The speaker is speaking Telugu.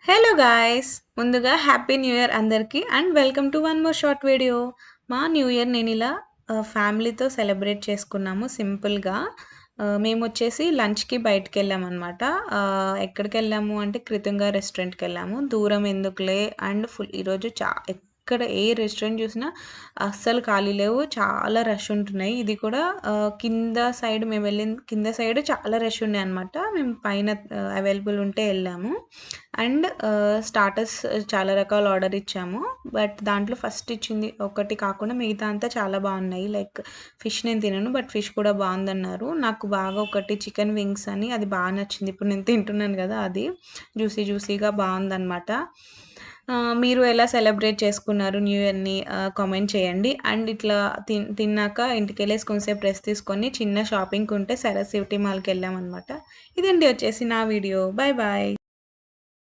Hello guys! ముందుగా హ్యాపీ న్యూ ఇయర్ అందరికి and welcome to one more short video. మా న్యూ ఇయర్ నేనిలా ఫ్యామిలీతో సెలబ్రేట్ చేసుకున్నాము సింపుల్‌గా. మేమొచ్చేసి లంచ్‌కి బయటికెళ్ళామనమాట. ఎక్కడికెళ్ళాము అంటే కృతుంగ రెస్టారెంట్‌కెళ్ళాము. దూరం ఎందుకులే అండ్ ఈరోజు ఎక్కడ ఏ రెస్టారెంట్ చూసినా అస్సలు ఖాళీ లేవు. చాలా రష్ ఉంటున్నాయి. ఇది కూడా కింద సైడ్ మేమెళ్ళిన కింద సైడ్ చాలా రష్ ఉండే అనమాట. మేము పైన అవైలబుల్ ఉంటే ఎళ్ళాము. అండ్ స్టార్టర్స్ చాలా రకాల ఆర్డర్ ఇచ్చాము. బట్ దాంట్లో ఫస్ట్ ఇచ్చింది ఒకటి కాకుండా మిగతా అంతా చాలా బాగున్నాయి. లైక్ ఫిష్ నేను తినను. బట్ ఫిష్ కూడా బాగుందన్నారు. నాకు బాగా ఒకటి చికెన్ వింగ్స్ అని అది బాగా నచ్చింది. ఇప్పుడు నేను తింటున్నాను కదా అది. జ్యూసీగా బాగుందనమాట. మీరు ఎలా సెలబ్రేట్ చేసుకున్నారు న్యూ ఇయర్‌ని కామెంట్ చేయండి. అండ్ ఇట్లా తిన్నాక ఇంటికెళ్ళేసి కొంసేపు రెస్ట్ తీసుకొని చిన్న షాపింగ్‌కుంటే సరస్ సిటీ మాల్‌కెళ్ళామనమాట. ఇదండి వచ్చేసి నా వీడియో. Bye bye.